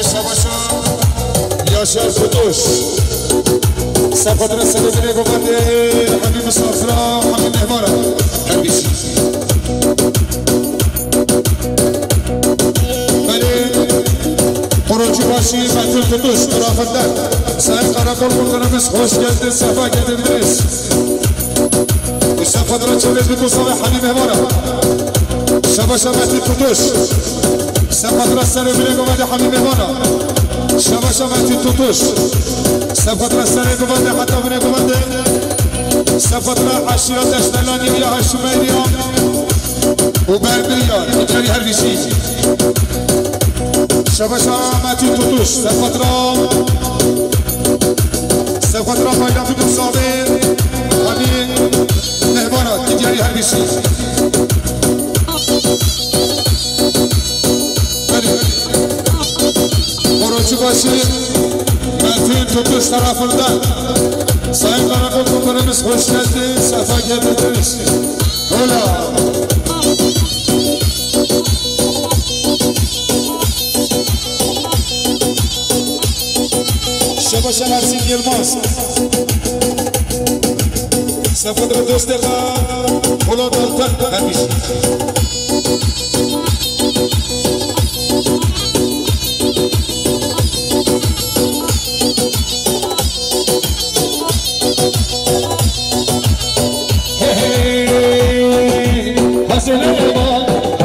شباشا ياشار فتوش سفدر سلسلة قبض حبيب صفراء حبيب إمارة حبيشي خروجی باشی مطلب فتوش مرافدن سعی قراقل کنمس خوش گلد صفا گلد درس سفدر چلز بکو صالح حبیب إمارة شباشا مطلب فتوش سفدر سلسلة قبض حبيب إمارة شباشا مطلب فتوش سفدر سلسلة قبض حتى من قبض سفدر عشيرة دشتلاني يا هشميريا وبربيا تجري هربيشي شباشا ماتي توتوش سفدرا فايدا في مصابين حمي مهبانا تجري هربيشي خروجي باشي ماتي توتوش طرف الدن سعي قرقل كنكرمس خوش جلدي صفا جلد درس هلا شباشا مرسين يلماس سفدر دوستقا ولاد التن هربيش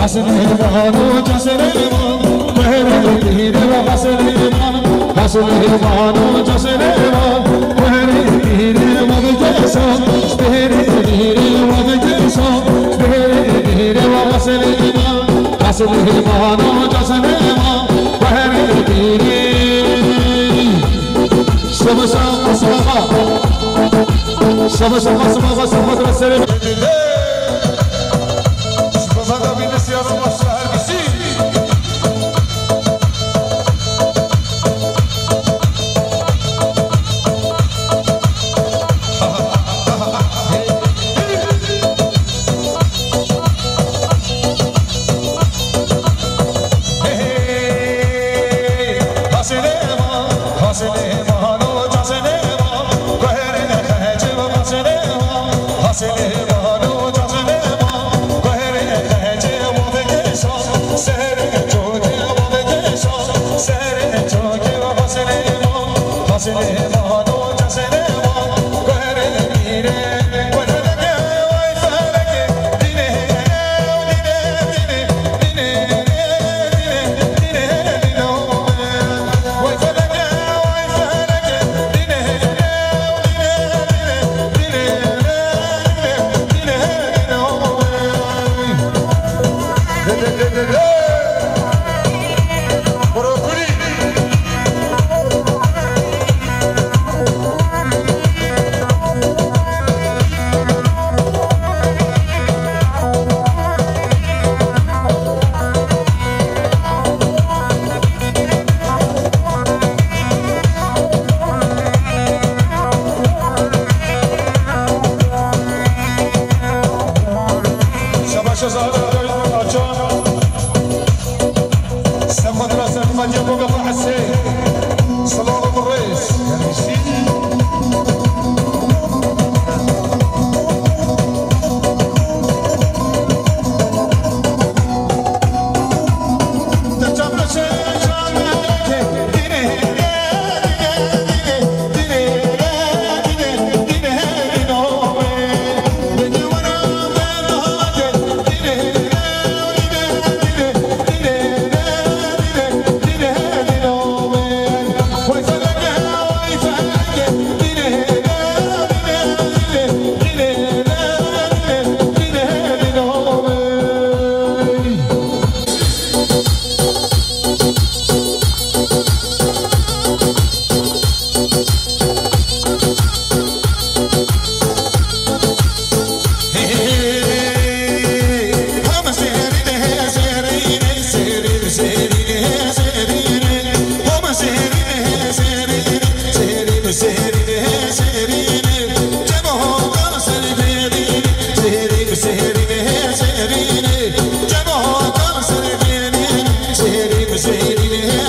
حسن الإيمان وجسر الإيمان وهر الكهير وحسن الإيمان حسن الإيمان وجسر الإيمان وهر الكهير وبجسام بهر الكهير وبجسام بهر الكهير وحسن الإيمان حسن الإيمان وجسر الإيمان وهر الكهير شبشا قصبا شبشا قصبا سفدر السلام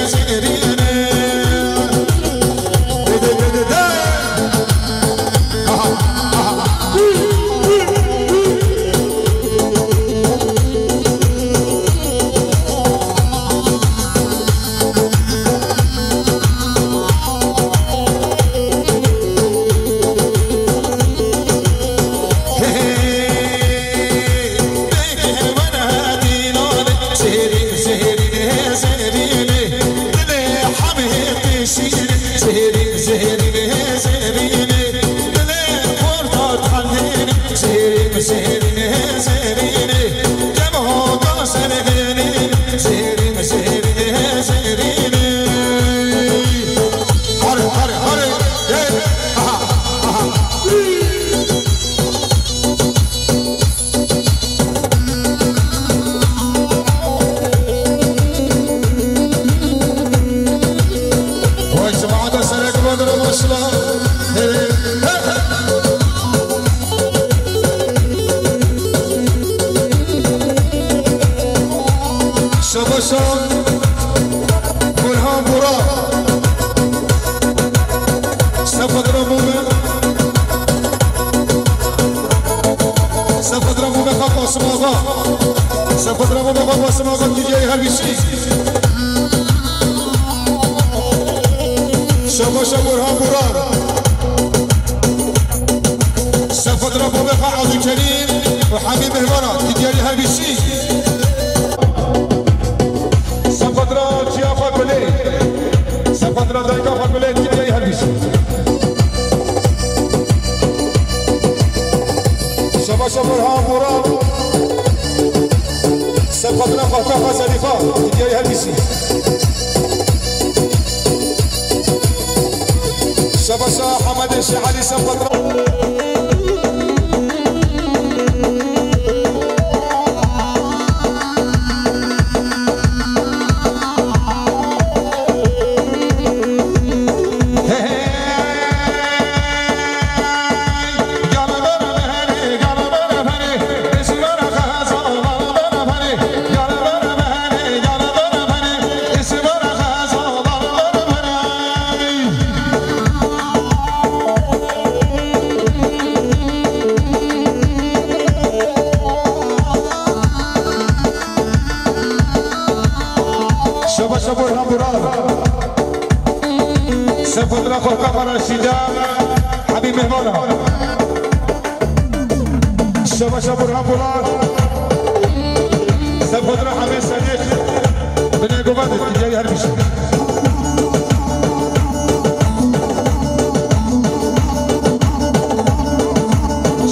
سهرين برهان برا سفد رمومه سفد رمومه قاسم آقا سفد رمومه قاسم آقا دیگه هربیشی شباش برهان برا سفد رمومه عبد الكريم وحبيب مهمرة دیگه هربیشی سفدرا جیافا گلی سفدرا دایگافا گلی دیگه هربیشی شباش برهان برا سفدرا خاکا زریفا دیگه هربیشی شباش حمد شعلی سفدرا سفدرا خورکا رشیده حبیب مهمانه شباش برهان بولار سفدرا حبیب صدیق بنای گوبند دیگه هر بیشی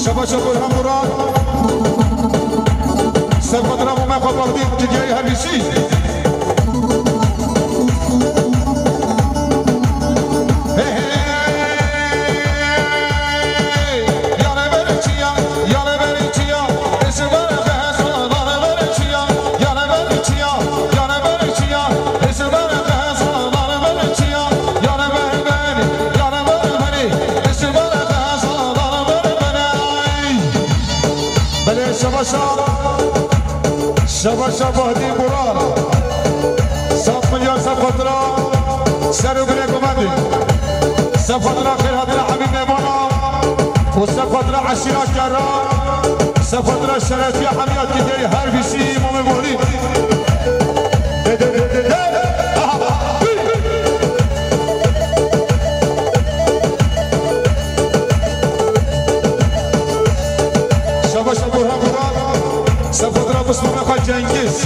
شباش برهان بولار سفدرا مومن خواهد دیگه هر بیشی شباشا بهدی بران 7 میلیون سفدرا سر بره گمدی سفدرا خیر حضر حبیب مهمانا و سفدرا عشیرات کران سفدرا شرفی حمیات دیگه هر بیشی مومن مهری شباشا برهان بران سفدرا مسلمه خواهد جنگیز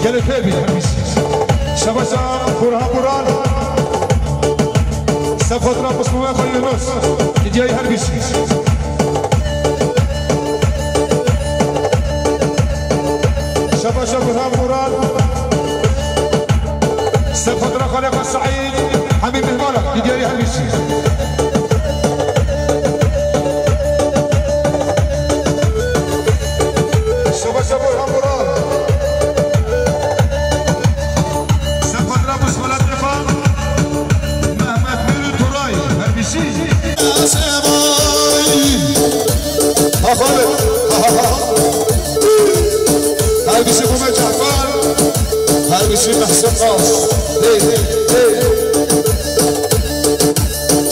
گلی پیبی همیشی شباشا برهان بران سفدرا مسلمه خواهد یونس دیگه هر بیشی شباشا برهان بران سفدرا خالق السعيد حبيب مهمانه دیگه هر بیشی هاي بيشي بومي جعفر هاي بيشي محسن قاص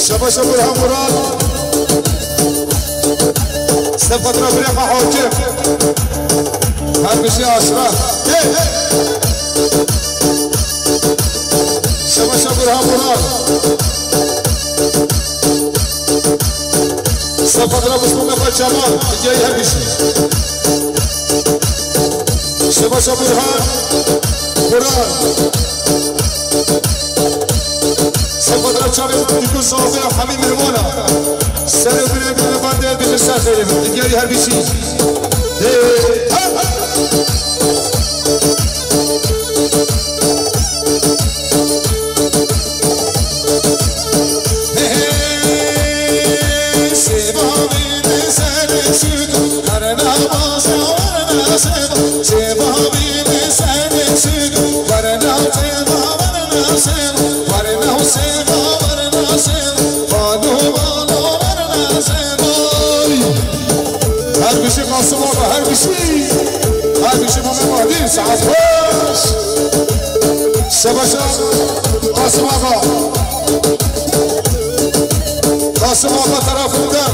شباشا برهان مراد سفدرا بريقة حوجيب هاي بيشي أشراف شباشا برهان مراد سفدرا مسلمة جمال جاي هبيشي شباشا برهان سفدرا چاوی دیگو صافی حبیب مهمانا سر بره بره بنده بجسته خیلی جاي هبیشی هر بشي قاسم آقا هر بشي مومن مهدی ساعت خوش Şabaşa Kasım Ağa. Kasım Ağa tarafından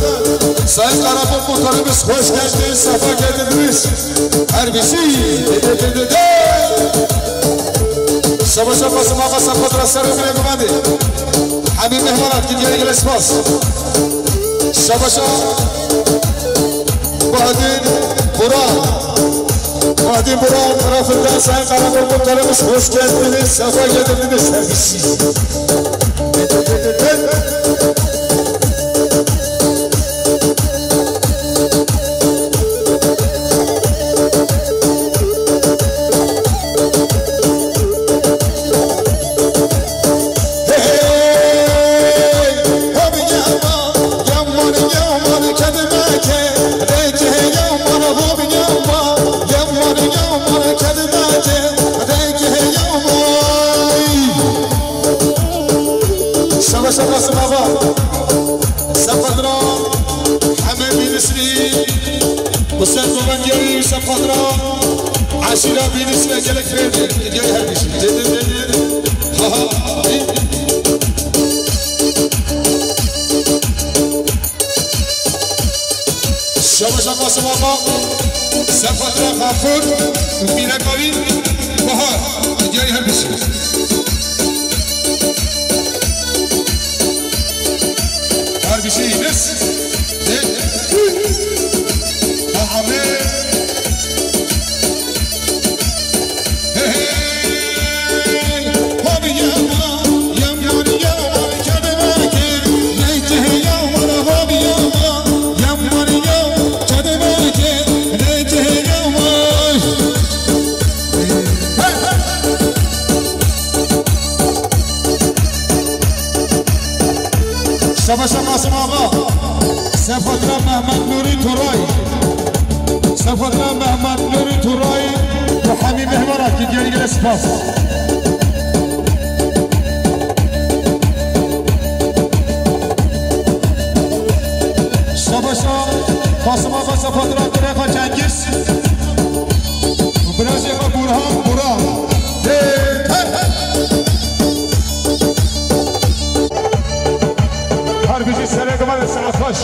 Sayın Karabuk Muhtarımız hoş geldiniz, sefa geldiniz. Her bir şey. Şabaşa Kasım Ağa Safadır Asarı bile güvendi. Hamim Mehmanat gidiyor gel espas. Şabaşa Bahadır Burak tarafından Sayın Karabuk Muhtarımız hoş geldiniz, sefa geldiniz. Her bir şey. Kasım Ağa Safadra Hamid bin İsri Hüseyin Baban geliyor Safadra Aşira bin İsri gelek verdi gidiyor her bir şey dedi Şabaşa Kasım Ağa Safadra Gafur Binakavi Bahar gidiyor her bir şey bir şeyiniz. Abi. Abi yama, yamar yama, kedime ki, neyce yamar, abi yama, yamar yama, kedime ki, neyce yamar. Şabaşa Kasım Ağa Sefadra Mehmet Nuri Turay Sefadra Mehmet Nuri Turay Bu Hamim Mehmanat gidiyor gel spas Şabaşa Kasım Ağa Sefadra Turay'a Cengiz Brezilya Burhan Burak Harbici Serekama ve Sanatbaş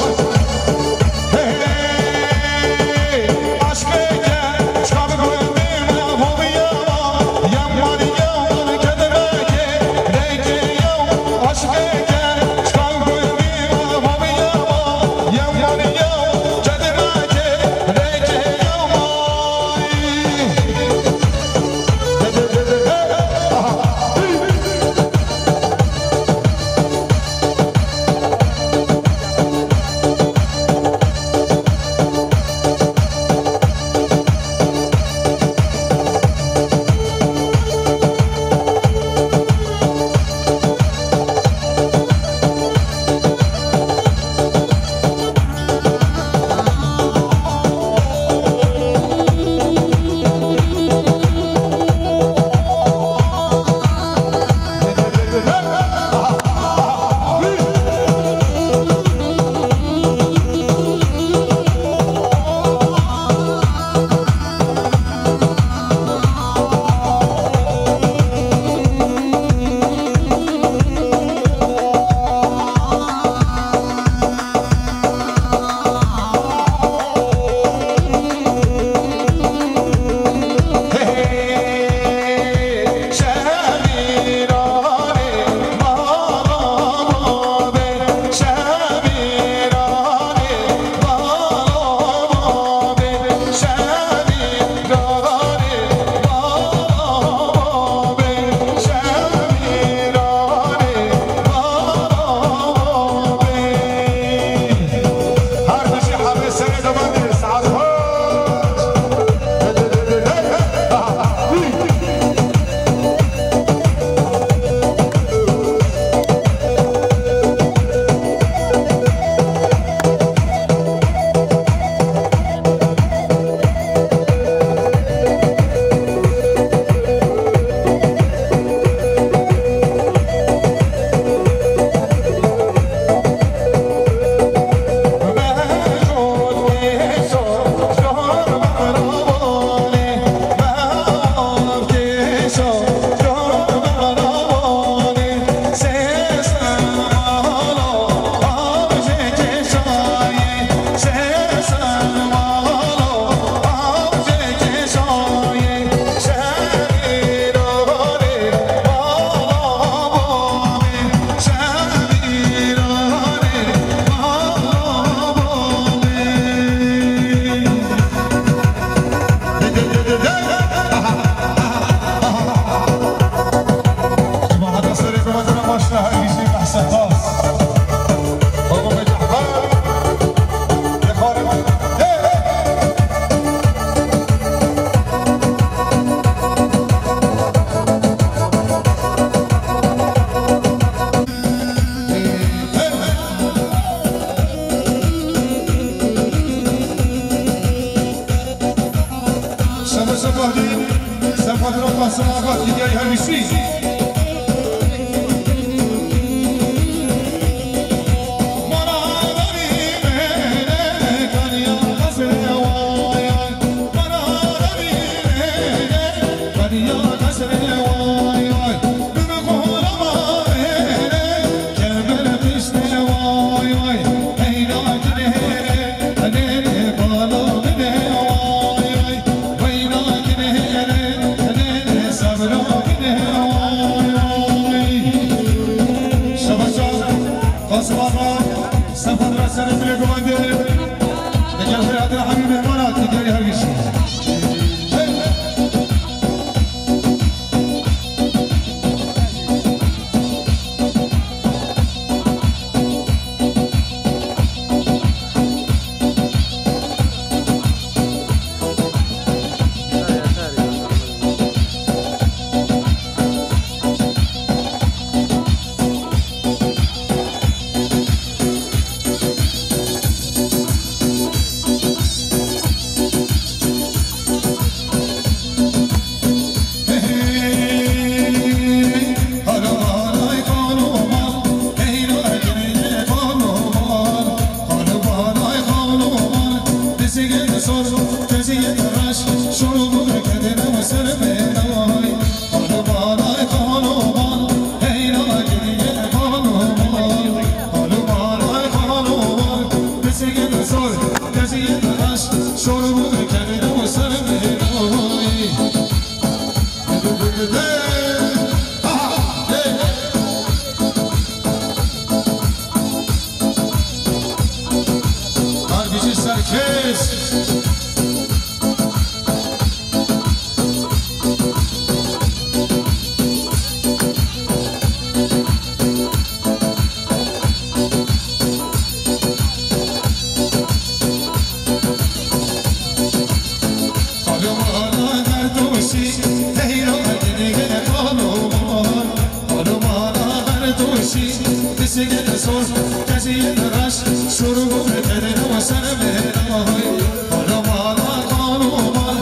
باشی کسی که نسوز کسی درش شروع بکنه و سر مهرهای حالا مالا خانو مال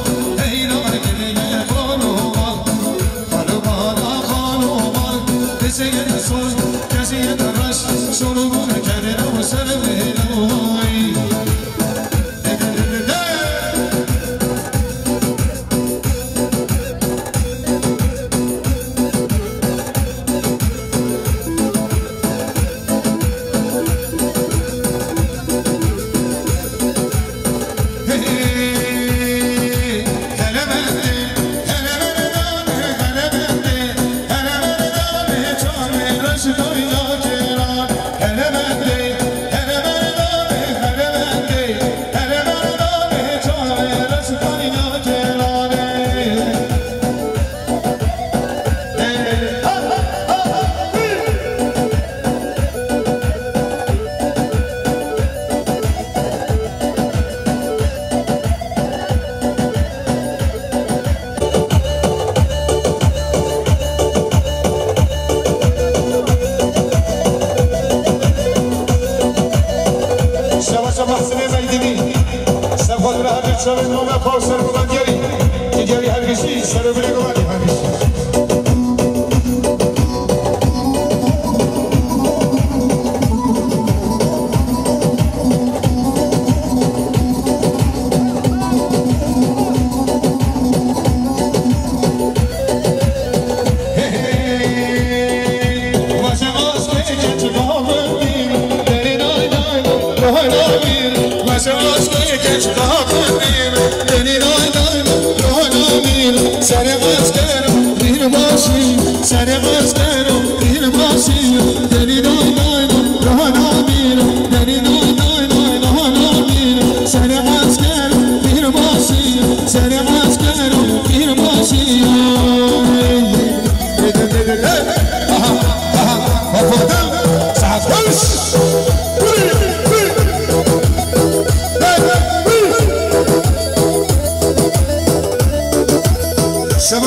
اینا گریه خانو مال حالا مالا خانو مال کسی که نسوز کسی درش شروع بکنه و سر مهرهای Sabes no me puedo ser como Jerry, que Jerry Hargisi, se lo obligo a Hargisi.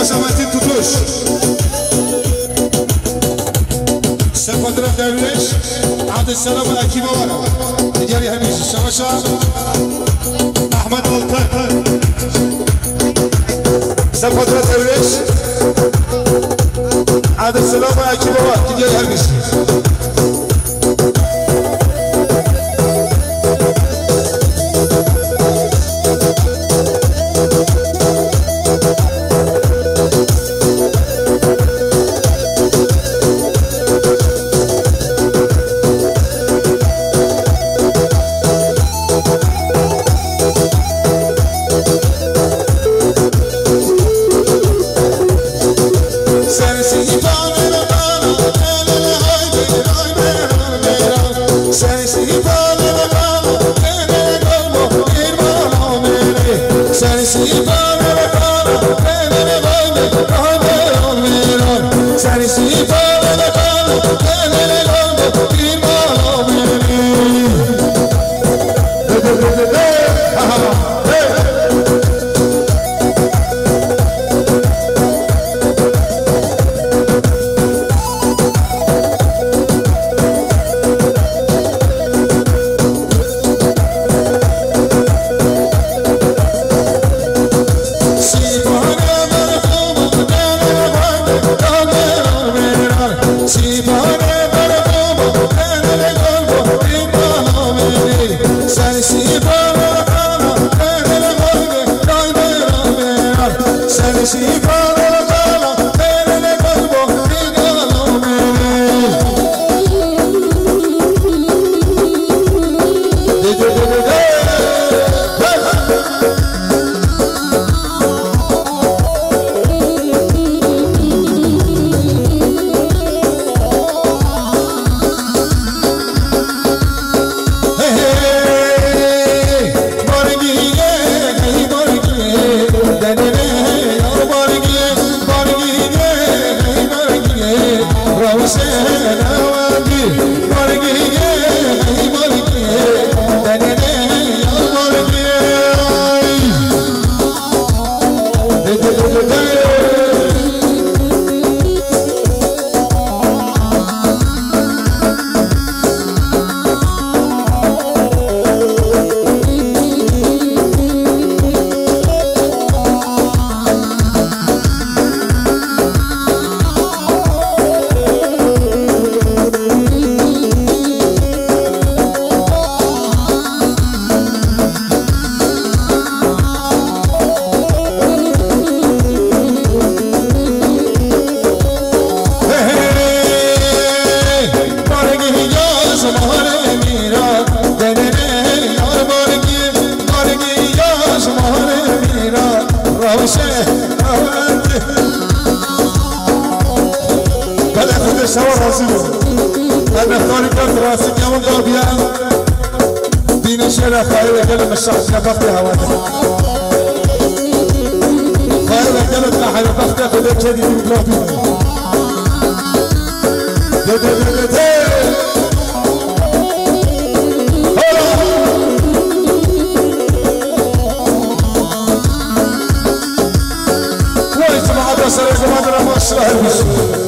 Samatin tutuş Sefadıra Derviş Abdüsselam'ın ekibi var Ticari Hemiz Savaş'a Ahmet Altay Sefadıra Derviş Abdüsselam'ın ekibi var Ticari Hemiz Sensin bana شما راضی بود المختاری کرد راسی کمون دار بیان دین شهر خواهی و گل مشاق نبختی هواته خواهی و گل نحی بختی خده چه دیدی بگلا بیده ده سر زمان را ماشاء الله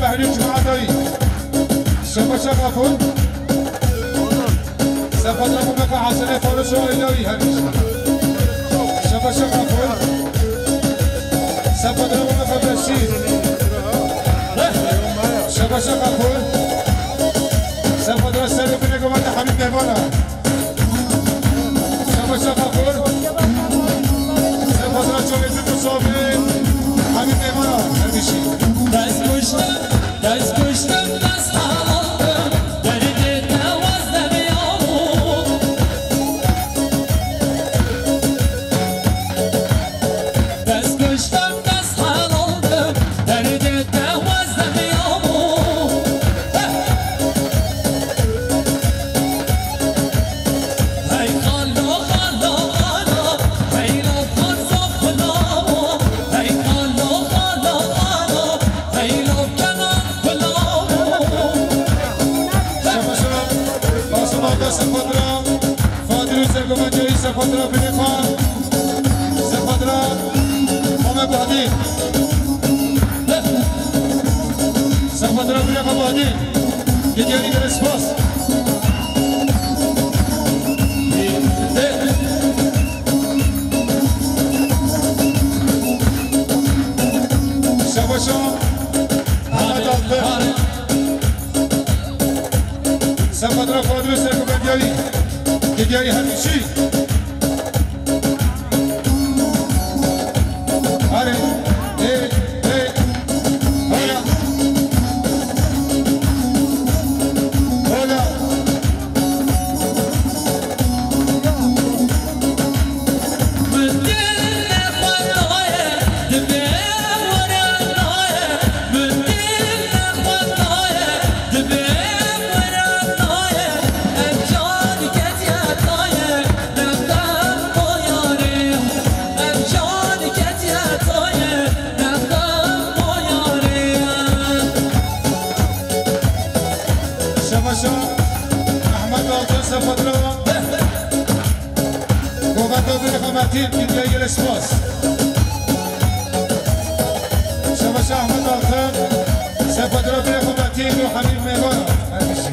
أهل الجماعة شبشة قفل سفد لكم بك حسنة فارس وإلهي هريش شبشة قفل سفد لكم بك برشيد شبشة قفل سفد رسالة بنكم أنت حبيب مهمانا شبشة قفل سفد رسالة بنكم حبيب مهمانا هريشي دست کشتم دست حلالم درد نوازدم یامو دست کشتم دست حلالم درد نوازدم یامو هی خالا خالا خالا هی لبخان صاف خلامو هی خالا خالا خالا هی لبخان سفدرا فادرو سرگومن جایی سفدرا بنفان سفدرا همه بادی سفدرا بنفان بادی دیگری در اسپاس شباشا احمد آفر سفدرا فادرو سرگومن جایی دیگری همیشی آره هولا هولا من دل خدای دبیر ورنای من دل خدای دبیر ورنای امجاد کتیاتای نقدم پایاری امجاد کتیاتای نقدم پایاری شباشا احمد آقا سفدرا قوت برقمتین دیگری الاسپاس شباشا احمد آقا سفدرا برقمتین و حبیب میگانا همیشی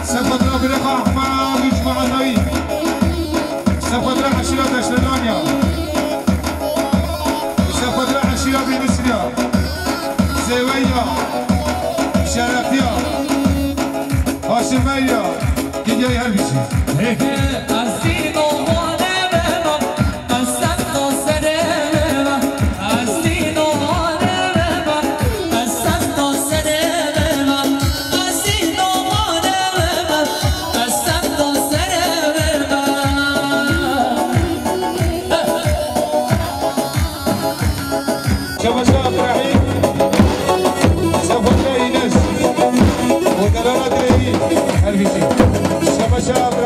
سفدرا برقا احمد اجماع سفدرا عشيرة دشلانيا سفدرا عشيرة بمصريا زويا شرفيا هاشمية دیگری هر بیشی شهر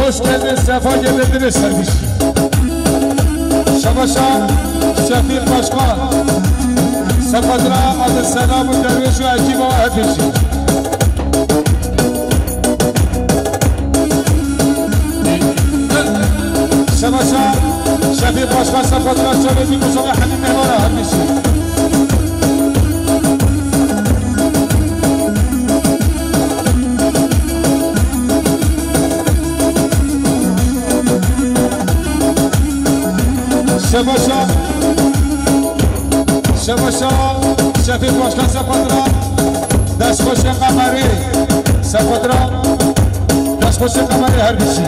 Hoş geldiniz, sefa getirdiniz kardeş. Şabaşa, Şefik Başkan, Sepatra, adı selamı derviş ve ekip ve hepsi. Şabaşa, Şefik Başkan, Sepatra, Şefik Mustafa Halim Mehmara hepsi. Şabaşa, Şefik Başkan Sepatra, Destkoşe Kamari, Sepatra, Destkoşe Kamari her bir şey.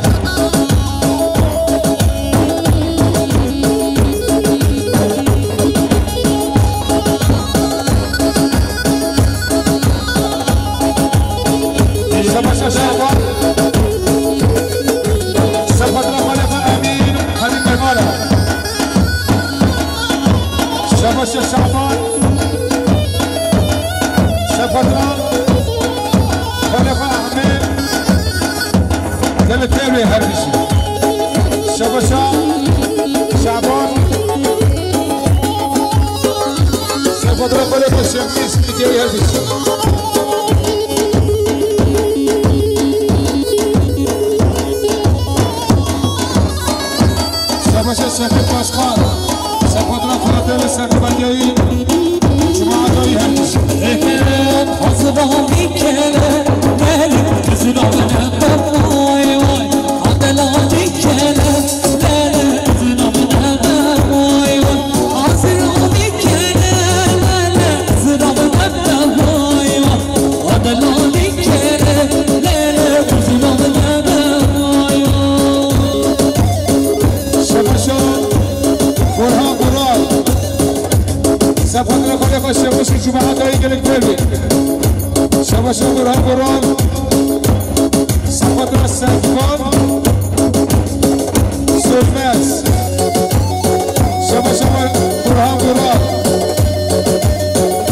Şabaşa Şaban, Sepatra Halife Emin, Halim Mehmara. Şabaşa Şaban, Sepatra, Halife Ahmet, Demetri her bir şey. Şabaşa Şaban, Sepatra Halife Şemsiz, Gideri her bir şey. Şabaşa Şefik Başkan, Sepatra Fırat'ı ve Serkıbadiye'yi Cuma'dayı her bir şey. Ekerem hazıdan bir kere Gelin kızın avına vay vay Adelan bir kere Gelin kızın avına vay vay Hazıran bir kere Gelin kızın avına vay vay Adelan bir kere Gelin kızın avına vay vay Şabaşa Burhan Burak Sepatra Halife Şemsiz Cuma'dayı gelip geldi. Şabaşa Burhan Burak Sepatra Serkan Sürmez Şabaşa Burhan Burak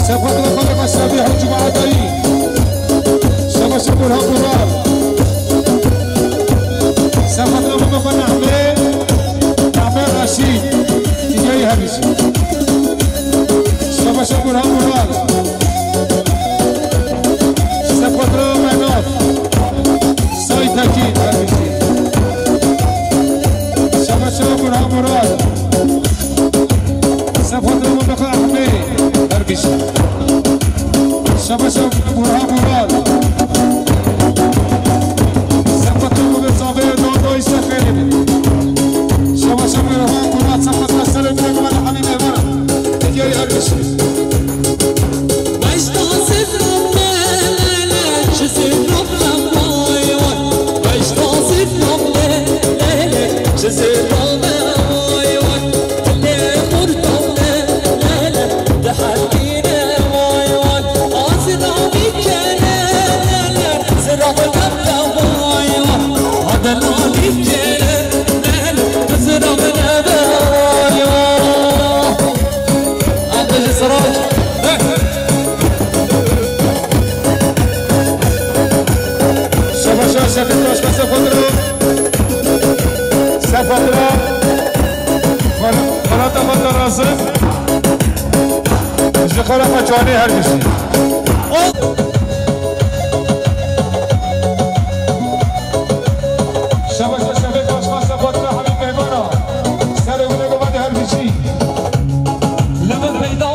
Sepatra Halife Sabiha Cuma'dayı Şabaşa Burhan Burak Sepatra Mustafa Nahmet Nahmet Raşid Digeyi hepsi Şabaşa Burhan Burak Sepatra Mehmet Said Tekin hepsi Şabaşa Burhan Burak Sepatra Mustafa Ahmet hepsi Şabaşa Burhan Burak Sepatra Mustafa Dodo İstekleri Şabaşa Burhan Burak Sepatra Selim Mehmet Halim Mehmara Digeyi hepsi Başta sırrım lele, sırrım vay vay. Başta sırrım lele, sırrım vay vay. Ne murtam lele, de hakkine vay vay. Ağzına bir kere lele, sırrım vay vay. Adana bir kere lele, sırrım vay vay. Abdül Sıraj. Şabaşa Şefik Başkan Sepatra Safatla Farata Fatla razı Zıkara Façani her bir şey Şabaşa Şefek Başkan Safatla Habib Mehmana Serevine Gobadi her bir şey Levent Beyda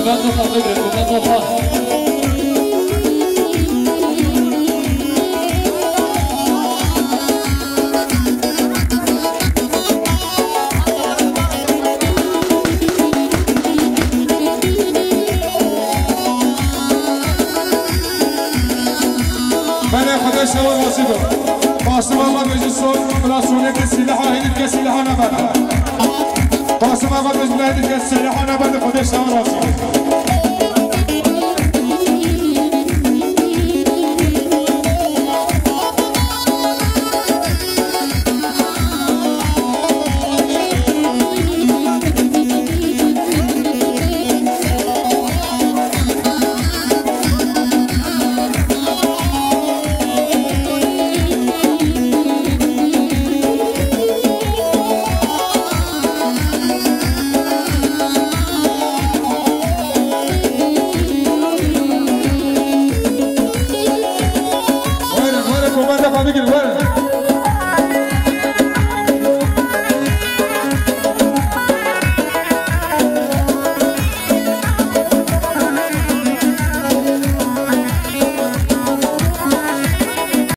بند خواهد بند الله بله خدا شما راضی بود قاسم آقا مجلسون بلاسونه که سلاحا هیدید که سلاحا نبرد قاسم آقا مجلسون که سلاحا نبرد خدا شما راضی بود